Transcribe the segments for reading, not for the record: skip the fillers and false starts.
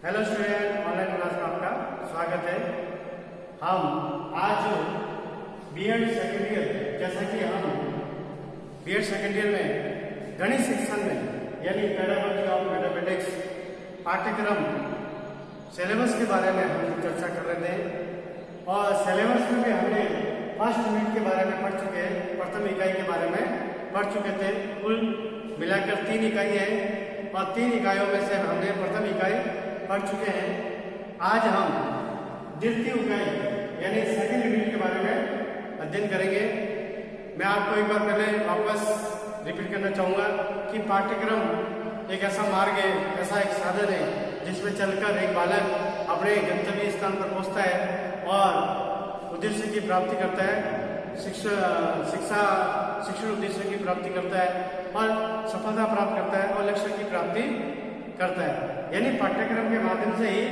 Hello student, online class में आपका स्वागत है। हम आज बीएड सेकेंड ईयर, जैसा कि हम बीएड सेकेंड ईयर में गणित सेक्शन में यानी पेडागोजी ऑफ मैथमेटिक्स पाठ्यक्रम सिलेबस के बारे में हम चर्चा कर रहे थे और सिलेबस में भी हमने फर्स्ट यूनिट के बारे में पढ़ चुके हैं, प्रथम इकाई के बारे में पढ़ चुके थे। कुल मिलाकर 3 इकाई है और 3 इकाइयों में से हमने प्रथम इकाई पढ़ चुके हैं। आज हम द्वितीय इकाई यानी सेकंड यूनिट के बारे में अध्ययन करेंगे। मैं आपको एक बार पहले वापस रिपीट करना चाहूँगा कि पाठ्यक्रम एक ऐसा मार्ग है, ऐसा एक साधन है जिसमें चलकर एक बालक अपने गंतव्य स्थान पर पहुँचता है और उद्देश्य की प्राप्ति करता है, शिक्षण उद्देश्य की प्राप्ति करता है और सफलता प्राप्त करता है और लक्ष्य की प्राप्ति करता है। यानी पाठ्यक्रम के माध्यम से ही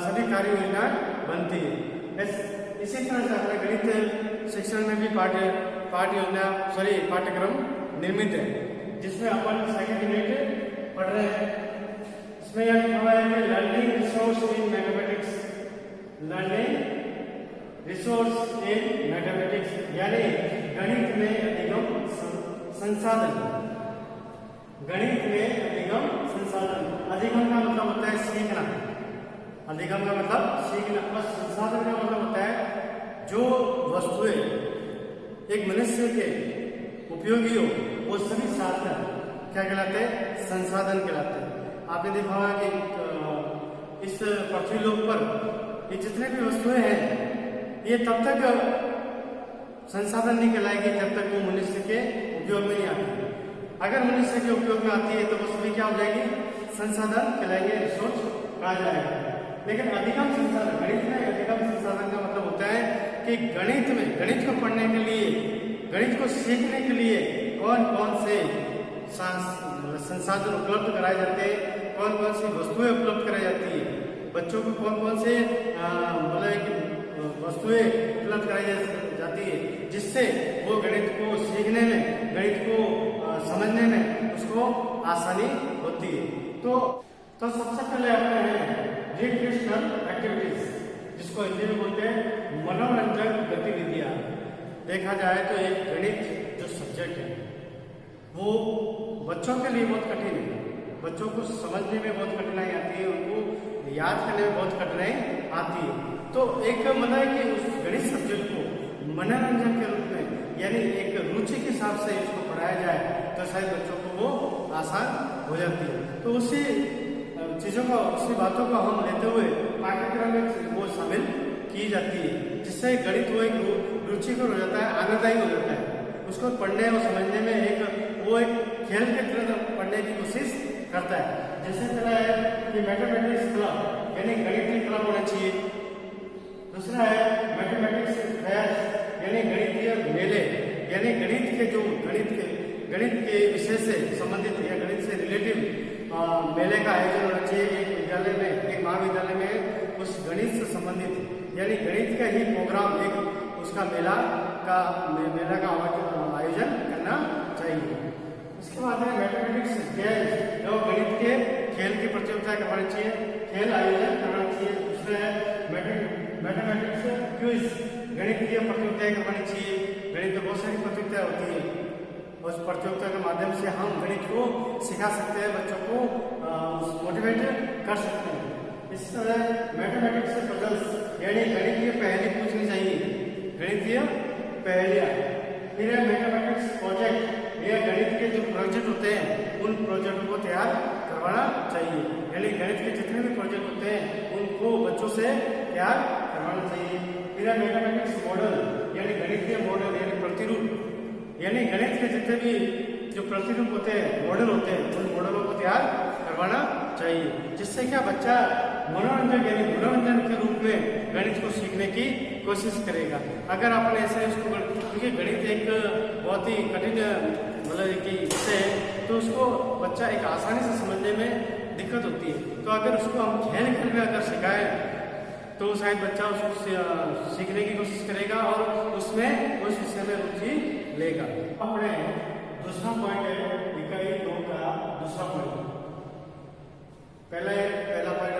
सभी कार्य योजना बनती है। इसी तरह से हमारे गणित शिक्षण में भी पाठ्यक्रम निर्मित है, जिसमें अपन सेकंड यूनिट पढ़ रहे हैं। इसमें यह लिखा हुआ है कि learning resource in mathematics, learning resource in mathematics यानी गणित में अधिगम संसाधन। गणित में अधिगम संसाधन, अधिगम का मतलब होता है सीखना, अधिगम का मतलब सीखना और संसाधन का मतलब होता है जो वस्तुएं एक मनुष्य के उपयोगी हो वो सभी साधन क्या कहलाते हैं? संसाधन कहलाते हैं। आपने देखा होगा कि इस पृथ्वी लोक पर ये जितने भी वस्तुएं हैं ये तब तक संसाधन नहीं कहलाएगी जब तक वो मनुष्य के उपयोग में नहीं आती। अगर मनुष्य के उपयोग में आती है तो वो सभी क्या हो जाएगी? संसाधन कहलाएंगे, रिसोर्स कहा जाएगा। लेकिन अधिगम संसाधन, गणित में अधिगम संसाधन का मतलब होता है कि गणित में गणित को पढ़ने के लिए, गणित को सीखने के लिए कौन कौन से संसाधन उपलब्ध कराए जाते हैं, कौन कौन सी वस्तुएं उपलब्ध कराई जाती है, बच्चों को कौन कौन से वस्तुएं उपलब्ध कराई जाती है जिससे वो गणित को सीखने में, गणित को समझने में उसको आसानी होती है। तो सबसे पहले अपने हैं रिक्रिएशनल एक्टिविटीज, जिसको हिंदी में बोलते हैं मनोरंजक गतिविधियां। देखा जाए तो एक गणित जो सब्जेक्ट है वो बच्चों के लिए बहुत कठिन है, बच्चों को समझने में बहुत कठिनाई आती है, उनको याद करने में बहुत कठिनाई आती है। तो एक मतलब है कि उस गणित सब्जेक्ट को मनोरंजन के रूप में यानी एक रुचि के हिसाब से इसको पढ़ाया जाए तो शायद बच्चों को वो आसान हो जाती है। तो उसी चीज़ों को, उसी बातों को हम लेते हुए पाठ्यक्रम में वो शामिल की जाती है, जिससे गणित वो एक रुचिकर हो जाता है, आनंददायी हो जाता है। उसको पढ़ने और समझने में एक खेल के तरह पढ़ने की कोशिश करता है। जैसे तरह है कि मैथमेटिक्स क्लब यानी गणितीय क्लब होना चाहिए। दूसरा है मैथमेटिक्स फेयर यानी गणितीय मेले, यानी गणित के विषय से संबंधित या गणित से रिलेटिव मेले का आयोजन होना चाहिए एक विद्यालय में, एक महाविद्यालय में। उस गणित से संबंधित यानी गणित का ही प्रोग्राम, एक उसका मेला का आयोजन करना चाहिए। इसके बाद है मैथमेटिक्स गेम्स, जो गणित के खेल की प्रतियोगिता करवानी चाहिए, खेल आयोजन करना चाहिए। दूसरा है मैथमेटिक्स क्विज, गणितीय प्रतियोगिताएं करवानी चाहिए। गणित में बहुत सारी प्रतियोगिताएं होती है, उस प्रतियोगिता के माध्यम से हम गणित को सिखा सकते हैं, बच्चों को मोटिवेट कर सकते हैं। इस तरह मैथमेटिक्स पजल्स यानी गणितीय पहेली पूछनी चाहिए, गणितीय पहेलियां। फिर है मैथमेटिक्स प्रोजेक्ट, ये गणित के जो प्रोजेक्ट होते हैं उन प्रोजेक्टों को तैयार करवाना चाहिए, यानी गणित के जितने भी प्रोजेक्ट होते हैं उनको बच्चों से तैयार करवाना चाहिए। फिर है मैथमेटिक्स मॉडल यानी गणितीय मॉडल यानी प्रतिरूप, यानी गणित के जितने भी जो प्रतिरूप होते हैं, मॉडल होते हैं, उन मॉडलों को तैयार करवाना चाहिए, जिससे क्या बच्चा मनोरंजन के रूप में गणित को सीखने की कोशिश करेगा। अगर आपने ऐसे उसको, क्योंकि गणित एक बहुत ही कठिन मतलब कि विषय है, तो उसको बच्चा एक आसानी से समझने में दिक्कत होती है। तो अगर उसको हम खेल में अगर सिखाएं तो शायद बच्चा उसको सीखने की कोशिश करेगा और उसमें उस विषय में रुचि लेगा। अपने दूसरा पॉइंट है इकाई 2 का दूसरा पॉइंट। पहला पॉइंट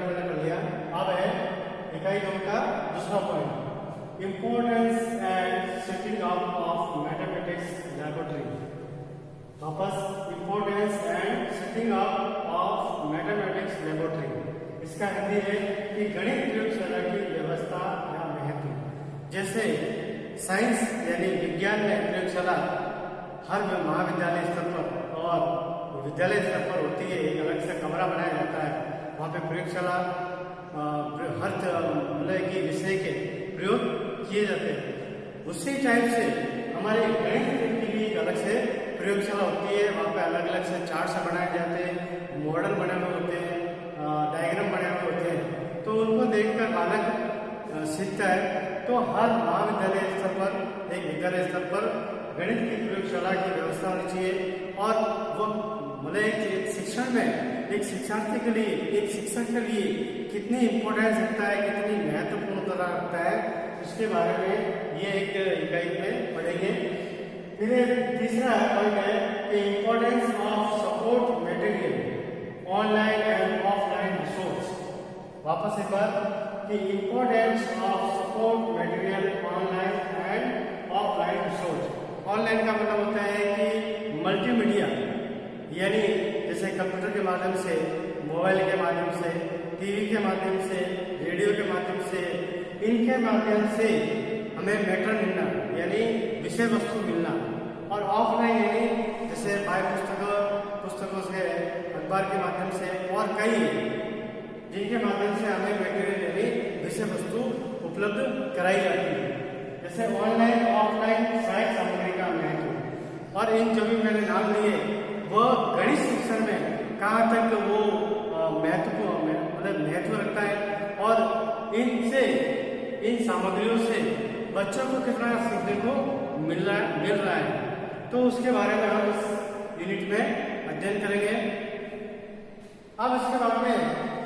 इकाई 2 का दूसरा point, importance and setting up of mathematics laboratory. वापस, importance and setting up of mathematics laboratory. इसका हिंदी है कि गणित प्रयोगशाला की व्यवस्था या महत्व। जैसे साइंस यानी विज्ञान में प्रयोगशाला हर महाविद्यालय स्तर पर और विद्यालय स्तर पर होती है, एक अलग से कमरा बनाया जाता है, वहाँ पे प्रयोगशाला हर मतलब की विषय के प्रयोग किए जाते हैं। उसी टाइप से हमारे गणित की भी एक अलग से प्रयोगशाला होती है, वहाँ पे अलग अलग से चार्ट्स बनाए जाते हैं, मॉडल बने हुए होते हैं, डायग्राम बने हुए होते हैं, तो उनको देखकर बालक सीखता है। तो हर महाविद्यालय स्तर पर, एक विद्यालय स्तर पर गणित की प्रयोगशाला की व्यवस्था होनी चाहिए। और वो मतलब एक शिक्षण में एक शिक्षार्थी के लिए, एक शिक्षक के लिए कितनी इम्पोर्टेंस रखता है, कितनी महत्वपूर्ण रखता है, उसके बारे में ये एक इकाई में पढ़ेंगे। फिर तीसरा पॉइंट है कि importance of support material online and offline resource. वापस एक बार कि importance of support material online and offline resource. Online का मतलब होता है कि मल्टीमीडिया, यानी जैसे कंप्यूटर के माध्यम से, मोबाइल के माध्यम से, टीवी के माध्यम से, रेडियो के माध्यम से, इनके माध्यम से हमें मैटर मिलना यानी विषय वस्तु मिलना। और ऑफलाइन यानी जैसे बाह्य पुस्तकों से, अखबार के माध्यम से और कई जिनके माध्यम से हमें मटेरियल यानी विषय वस्तु उपलब्ध कराई जाती है। जैसे ऑनलाइन ऑफलाइन सहायक सामग्री का महत्व। और इन जो भी मैंने नाम लिए वह गणित शिक्षण में कहाँ तक वो महत्व रखता है और इनसे, इन सामग्रियों से बच्चों को कितना सीखने को मिल रहा है, तो उसके बारे में हम इस यूनिट में अध्ययन करेंगे। अब इसके बाद में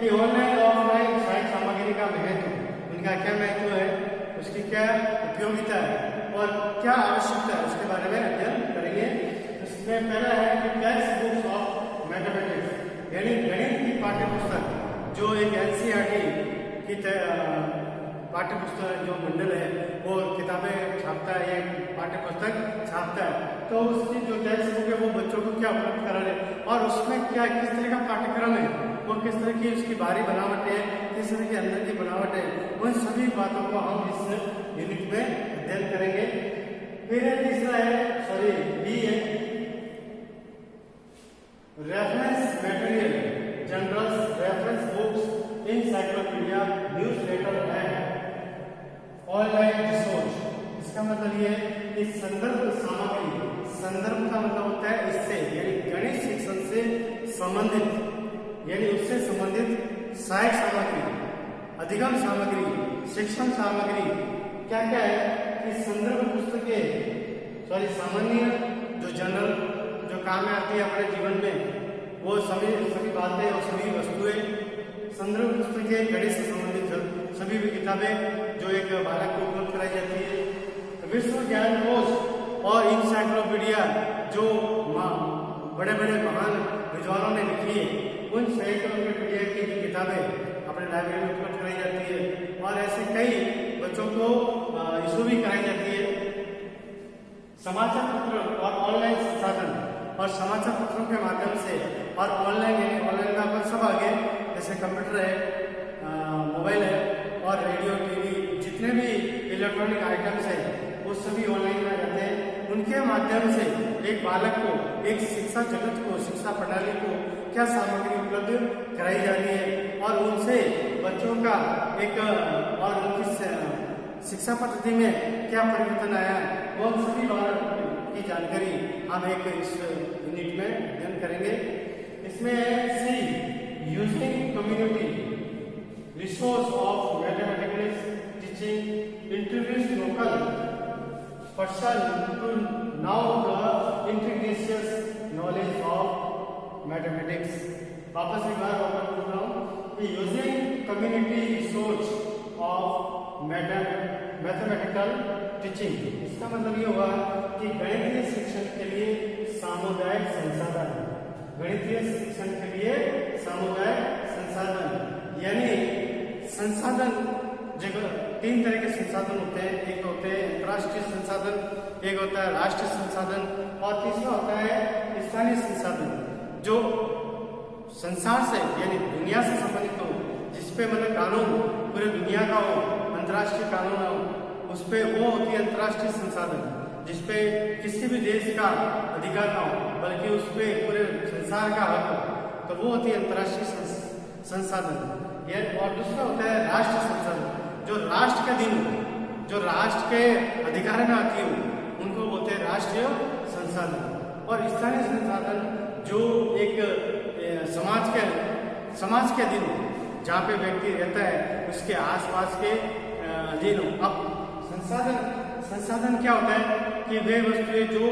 कि ऑनलाइन और ऑफलाइन सहायक सामग्री का महत्व, उनका क्या महत्व है, उसकी क्या उपयोगिता है और क्या आवश्यकता है, उसके बारे में अध्ययन करेंगे। इसमें पहला है कि टेक्स्ट बुक्स ऑफ मैथमेटिक्स यानी गणित की पाठ्यपुस्तक, जो एक एनसीईआरटी की पाठ्यपुस्तक जो मंडल है वो किताबें छापता है या पाठ्यपुस्तक छापता है, तो उसकी जो टेक्स्ट बुक है वो बच्चों को क्या उपलब्ध करा रहे और उसमें क्या किस तरह का पाठ्यक्रम है, वो किस तरह की उसकी बाहरी बनावट है, किस तरह की अंदर की बनावट है, उन सभी बातों को हम इस यूनिट में अध्ययन करेंगे। फिर तीसरा है बी है reference material, journals, reference books, encyclopedia, newsletter and online resource. इसका मतलब ये है कि संदर्भ सामग्री, संदर्भ का मतलब होता है इससे यानी गणित शिक्षण से संबंधित यानी उससे संबंधित सहायक सामग्री, अधिगम सामग्री, शिक्षण सामग्री क्या क्या है कि संदर्भ पुस्तकें सामान्य जो जनरल जो काम में आती है अपने जीवन में, वो सभी बातें और सभी वस्तुएं, संदर्भ पुस्तकें गणित से संबंधित सभी भी किताबें जो एक बालक को उपलब्ध कराई जाती है। विश्व ज्ञान कोश और इंसाइक्लोपीडिया जो बड़े बड़े महान विद्वानों ने लिखी है, उन इंसाइक्लोपीडिया की जो किताबें अपने लाइब्रेरी में उपलब्ध कराई जाती है और ऐसे कई बच्चों को इशू भी कराई जाती है। समाचार पत्र और ऑनलाइन संसाधन, और समाचार पत्रों के माध्यम से और ऑनलाइन यानी ऑनलाइन का अपन सब आगे जैसे कंप्यूटर है, मोबाइल है और रेडियो, टीवी, जितने भी इलेक्ट्रॉनिक आइटम्स हैं वो सभी ऑनलाइन में रहते हैं। उनके माध्यम से एक बालक को, एक शिक्षा जगत को, शिक्षा प्रणाली को क्या सामग्री उपलब्ध कराई जा रही है और उनसे बच्चों का एक और उनकी शिक्षा पद्धति में क्या परिवर्तन आया है, वो सभी बात की जानकारी हम एक इस यूनिट में अध्ययन करेंगे। इसमें C using community resource of mathematics teaching, introduce local person to now the indigenous knowledge of mathematics. वापस एक बार बोल रहा हूँ कि using community resource of mathematical teaching, इसका मतलब ये हुआ कि गणितीय शिक्षण के लिए सामुदायिक संसाधन, गणितीय शिक्षण के लिए सामुदायिक संसाधन यानी संसाधन जगह 3 तरह के संसाधन होते हैं। एक होते हैं अंतर्राष्ट्रीय संसाधन, एक होता है राष्ट्रीय संसाधन और तीसरा होता है स्थानीय संसाधन, जो संसार से यानी दुनिया से संबंधित हो, जिसपे मतलब कानून पूरे दुनिया का हो, अंतर्राष्ट्रीय कानून हो, उस पे वो होती है अंतर्राष्ट्रीय संसाधन, जिसपे किसी भी देश का अधिकार ना हो बल्कि उस पे पूरे संसार का हक हो, तो वो होती है अंतर्राष्ट्रीय संसाधन। और दूसरा होता है राष्ट्रीय संसाधन, जो राष्ट्र का दिन जो राष्ट्र के अधिकार में आती हो उनको बोलते हैं राष्ट्रीय संसाधन। और स्थानीय संसाधन जो एक समाज के अधीन हो, जहाँ पे व्यक्ति रहता है उसके आसपास के अधीन हो। अब संसाधन क्या होता है कि वे वस्तुएं जो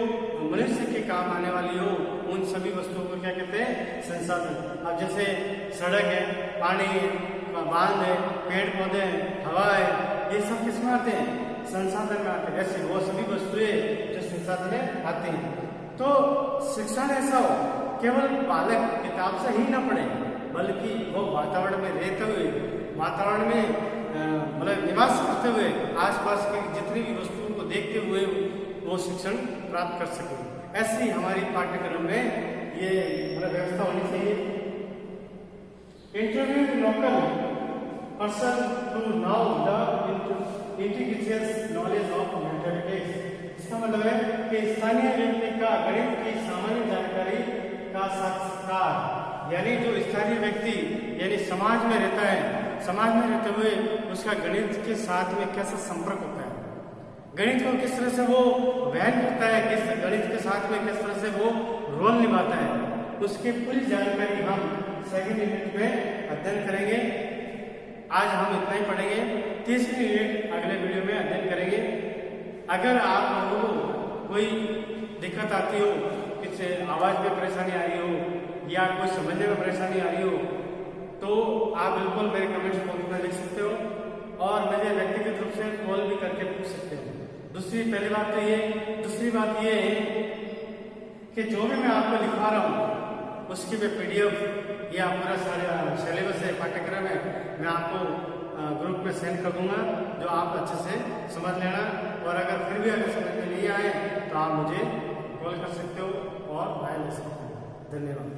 मनुष्य के काम आने वाली हो, उन सभी वस्तुओं को क्या कहते हैं? संसाधन। अब जैसे सड़क है, पानी है, बांध है, पेड़ पौधे हैं, हवा है, ये सब किसमें आते हैं? संसाधन में आते हैं। ऐसे वो सभी वस्तुएं जो संसाधन में आते हैं। तो शिक्षण ऐसा हो केवल बालक किताब से ही ना पढ़े, बल्कि वो वातावरण में रहते हुए, वातावरण में मतलब निवास करते हुए आसपास की जितनी भी वस्तुओं को देखते हुए वो शिक्षण प्राप्त कर सके। ऐसी हमारी पाठ्यक्रम में ये मतलब व्यवस्था होनी चाहिए। Interview local person to now the integrated knowledge of mathematics. इसका मतलब है कि स्थानीय व्यक्ति का गणित की सामान्य जानकारी का साक्षात्कार, यानी जो स्थानीय व्यक्ति यानी समाज में रहता है, समाज में रहते हुए उसका गणित के साथ में कैसा संपर्क होता है, गणित को किस तरह से वो वहन करता है, किस गणित के साथ में किस तरह से वो रोल निभाता है, उसकी पूरी जानकारी हम सेकंड यूनिट में अध्ययन करेंगे। आज हम इतना ही पढ़ेंगे, तीसरी यूनिट अगले वीडियो में अध्ययन करेंगे। अगर आप लोगों को कोई दिक्कत आती हो, किसी आवाज में परेशानी आ रही हो या कोई समझने में परेशानी आ रही हो, तो आप बिल्कुल मेरे कमेंट्स बॉक्स में लिख सकते हो और मुझे व्यक्तिगत रूप से कॉल भी करके पूछ सकते हो। पहली बात तो ये, दूसरी बात ये है कि जो भी मैं आपको लिखवा रहा हूँ उसकी मैं PDF या पूरा सारा सिलेबस है, पाठ्यक्रम है, मैं आपको ग्रुप में सेंड कर दूंगा, जो आप अच्छे से समझ लेना। और अगर फिर भी अगर समझ में नहीं आए तो आप मुझे कॉल कर सकते हो और राय ले सकते हो। धन्यवाद।